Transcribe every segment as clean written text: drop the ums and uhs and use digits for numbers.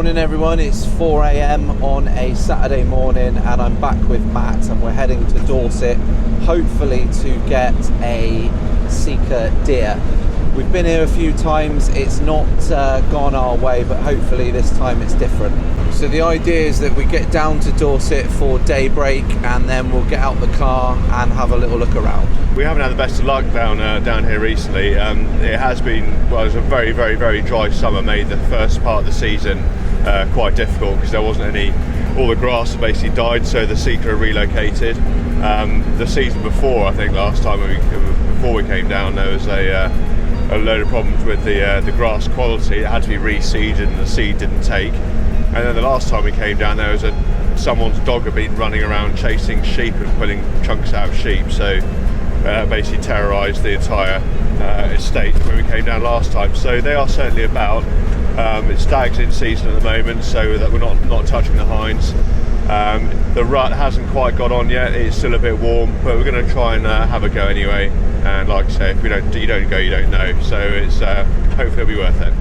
Morning everyone, it's 4 AM on a Saturday morning and I'm back with Matt and we're heading to Dorset, hopefully to get a Sika deer. We've been here a few times, it's not gone our way, but hopefully this time it's different. So the idea is that we get down to Dorset for daybreak and then we'll get out the car and have a little look around. We haven't had the best of luck down here recently. It has been, well, it was a very dry summer, made the first part of the season quite difficult because there wasn't any, all the grass had basically died, so the Sika are relocated. The season before, I think last time before we came down, there was a load of problems with the grass quality. It had to be reseeded and the seed didn't take. And then the last time we came down, there was someone's dog had been running around chasing sheep and pulling chunks out of sheep, so basically terrorised the entire estate when we came down last time. So they are certainly about. It's stags in season at the moment, so that we're not touching the hinds. The rut hasn't quite got on yet, it's still a bit warm, but we're going to try and have a go anyway. And like I say, if you don't go, you don't know. So it's hopefully it'll be worth it.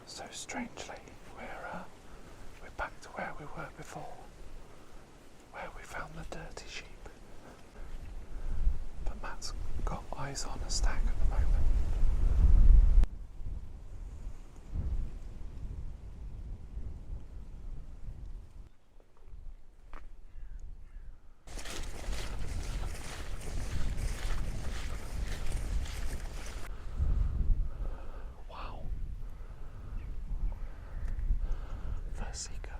So strangely, we're back to where we were before, where we found the dirty sheep. But Matt's got eyes on a stag at the moment. Sika.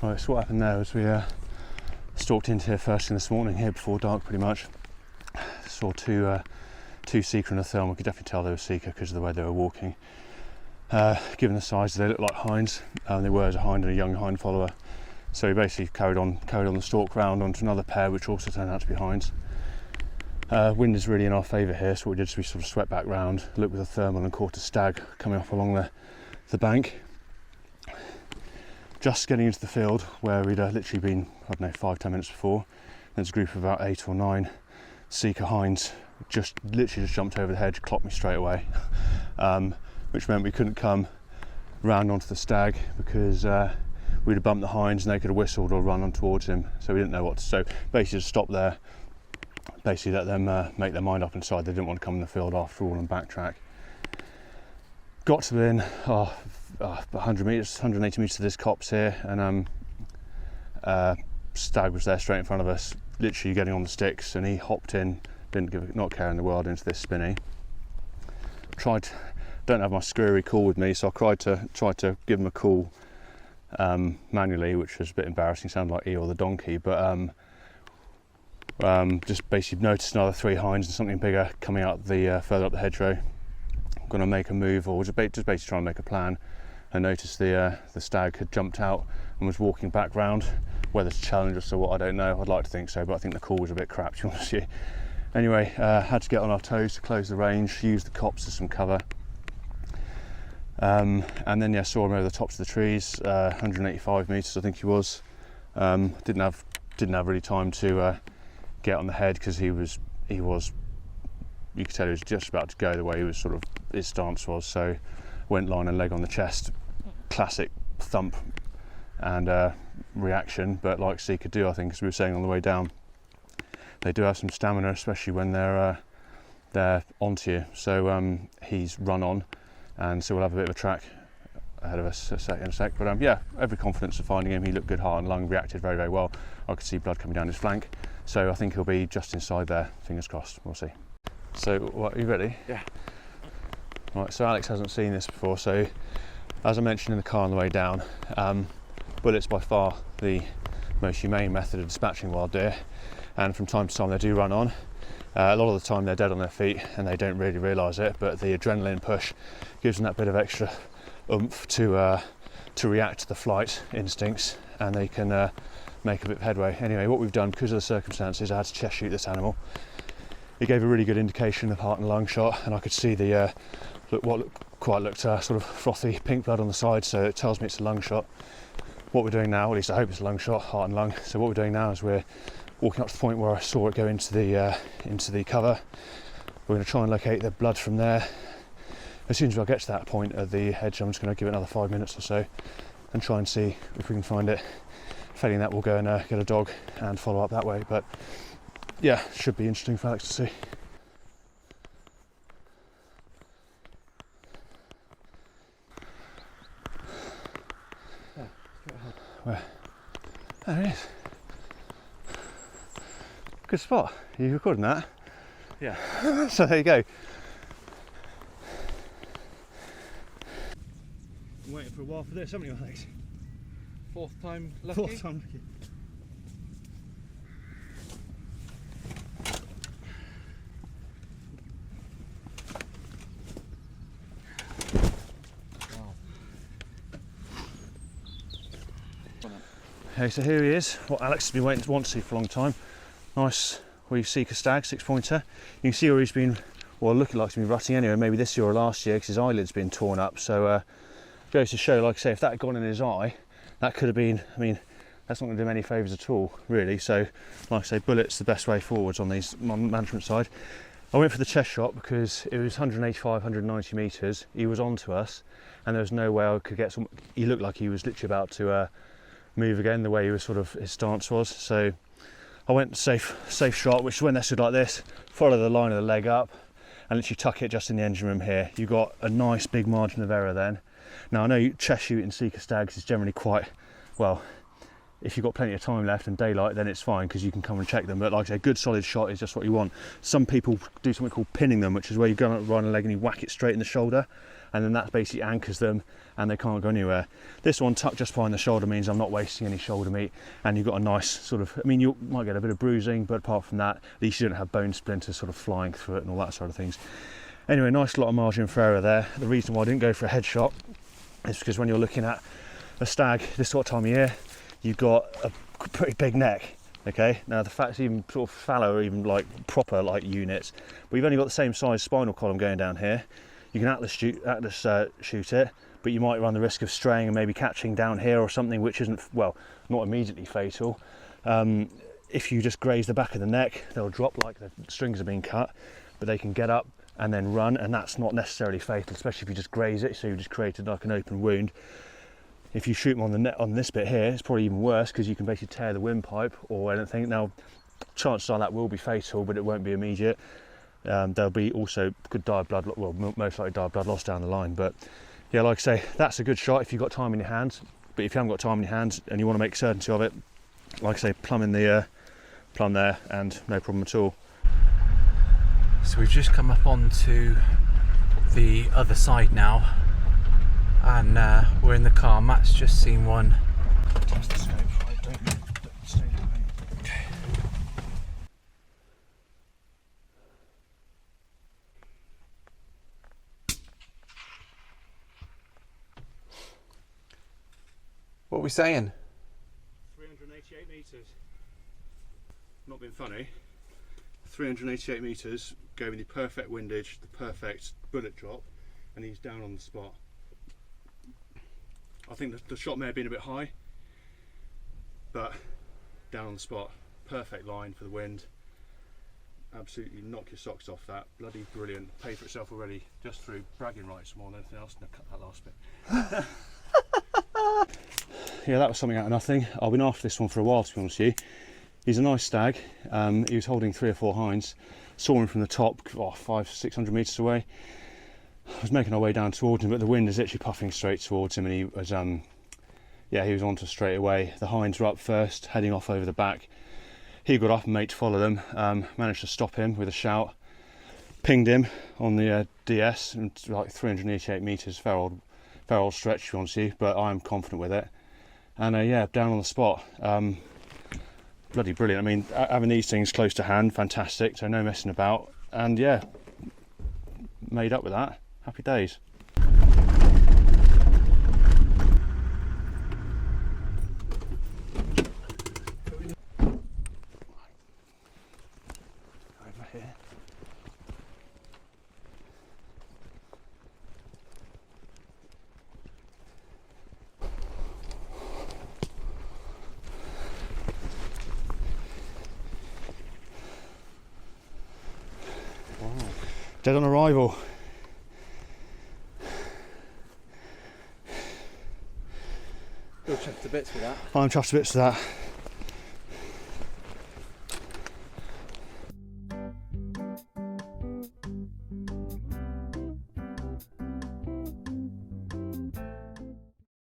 Right, so what happened there was we stalked into here first thing this morning, here before dark pretty much. Saw two Sika in a thermal. We could definitely tell they were Sika because of the way they were walking. Given the size, they looked like hinds. They were as a hind and a young hind follower. So we basically carried on the stalk round onto another pair, which also turned out to be hinds. Wind is really in our favour here, so what we did is we sort of swept back round, looked with a thermal and caught a stag coming up along the bank. Just getting into the field where we'd literally been, I don't know, 5-10 minutes before. There's a group of about 8 or 9 Sika hinds literally just jumped over the hedge, clocked me straight away, which meant we couldn't come round onto the stag because we'd have bumped the hinds and they could have whistled or run on towards him, so we didn't know what to. So basically just stop there, basically let them make their mind up inside. They didn't want to come in the field after all and backtrack. Got to within 100 metres, 180 metres to this copse here, and stag was there straight in front of us, literally getting on the sticks, and he hopped in, not caring the world, into this spinney. Don't have my screwy call with me, so I tried to give him a call manually, which was a bit embarrassing, sounded like E or the donkey, but just basically noticed another 3 hinds and something bigger coming out the further up the hedgerow. I'm going to make a move, or just basically trying to make a plan, and noticed the stag had jumped out and was walking back round. Whether to challenge us or what, I don't know. I'd like to think so, but I think the call was a bit crap, to be honest with you. Anyway, had to get on our toes to close the range, use the copse as some cover. And then saw him over the tops of the trees, 185 metres I think he was. Didn't have really time to get on the head because he was, you could tell he was just about to go the way he was sort of, his stance was, so went line and leg on the chest, classic thump and reaction, but like Sika do, I think, as we were saying on the way down, they do have some stamina, especially when they're onto you. So he's run on, and so we'll have a bit of a track ahead of us in a sec. But yeah, every confidence of finding him. He looked good, heart and lung, reacted very, very well. I could see blood coming down his flank, so I think he'll be just inside there. Fingers crossed. We'll see. So, what, are you ready? Yeah. Right. So Alex hasn't seen this before. So, as I mentioned in the car on the way down, bullets by far the most humane method of dispatching wild deer, and from time to time they do run on. A lot of the time they're dead on their feet and they don't really realise it, but the adrenaline push gives them that bit of extra oomph to react to the flight instincts, and they can make a bit of headway. Anyway, what we've done, because of the circumstances, I had to chest shoot this animal. It gave a really good indication of heart and lung shot, and I could see the what looked sort of frothy pink blood on the side, so it tells me it's a lung shot. What we're doing now, at least I hope it's a lung shot, heart and lung. So what we're doing now is we're walking up to the point where I saw it go into the cover. We're going to try and locate the blood from there. As soon as I get to that point at the edge, I'm just going to give it another 5 minutes or so and try and see if we can find it. Failing that, we'll go and get a dog and follow up that way. But yeah, should be interesting for Alex to see. Where? There it is. Good spot. Are you recording that? Yeah. So there you go. I'm waiting for a while for this, haven't you, Alex? Fourth time lucky? Fourth time lucky. Okay, so here he is, what Alex has been waiting to want to see for a long time. Nice wee Sika stag, 6-pointer. You can see where he's been, well, looking like he's been rutting anyway, maybe this year or last year, because his eyelid's been torn up. So goes to show, like I say, if that had gone in his eye, that could have been, I mean, that's not going to do him any favours at all, really. So, like I say, bullet's the best way forwards on these management side. I went for the chest shot because it was 185, 190 metres. He was onto us, and there was no way I could get some. He looked like he was literally about to move again, the way he was sort of, his stance was. So I went safe shot, which is when they stood like this, follow the line of the leg up, and literally tuck it just in the engine room here. You've got a nice big margin of error then. Now I know chest shooting Sika stags is generally quite, well, if you've got plenty of time left and daylight, then it's fine because you can come and check them. But like I say, a good solid shot is just what you want. Some people do something called pinning them, which is where you go right on a leg and you whack it straight in the shoulder, and then that basically anchors them and they can't go anywhere. This one tucked just behind the shoulder means I'm not wasting any shoulder meat, and you've got a nice sort of, I mean, you might get a bit of bruising, but apart from that, at least you don't have bone splinters sort of flying through it and all that sort of things. Anyway, nice lot of margin for error there. The reason why I didn't go for a headshot is because when you're looking at a stag this sort of time of year, you've got a pretty big neck. Okay, now the fact even sort of fallow or even like proper like units, but you've only got the same size spinal column going down here. You can atlas shoot it, but you might run the risk of straying and maybe catching down here or something, which isn't, well, not immediately fatal. If you just graze the back of the neck, they'll drop like the strings are being cut, but they can get up and then run, and that's not necessarily fatal, especially if you just graze it, so you just created like an open wound. If you shoot them on the net on this bit here, it's probably even worse because you can basically tear the windpipe or anything. Now, chances are that will be fatal, but it won't be immediate. There'll be also good blood, well, most likely blood loss down the line. But yeah, like I say, that's a good shot if you've got time in your hands. But if you haven't got time in your hands and you want to make certainty of it, like I say, plumb in the plumb there, and no problem at all. So we've just come up onto the other side now, and we're in the car. Matt's just seen one. Test the scope, right? Don't stay down, mate. Okay. What are we saying? 388 metres. Not being funny. 388 metres, going the perfect windage, the perfect bullet drop, and he's down on the spot. I think the shot may have been a bit high, but down on the spot. Perfect line for the wind. Absolutely knock your socks off that. Bloody brilliant. Paid for itself already, just through bragging rights more than anything else. No, cut that last bit. Yeah, that was something out of nothing. I've been after this one for a while, to be honest with you. He's a nice stag. He was holding 3 or 4 hinds. Saw him from the top, 500-600 metres away. I was making our way down towards him, but the wind is literally puffing straight towards him, and he was, yeah, he was onto us straight away. The hinds were up first, heading off over the back. He got up and made to follow them. Managed to stop him with a shout. Pinged him on the DS, and like 388 metres, fair old stretch, to be honest with you, but I'm confident with it. And yeah, down on the spot. Bloody brilliant. I mean, having these things close to hand, fantastic. So no messing about. And yeah, made up with that. Happy days. Dead on arrival. You're chuffed to bits with that. I'm chuffed to bits with that.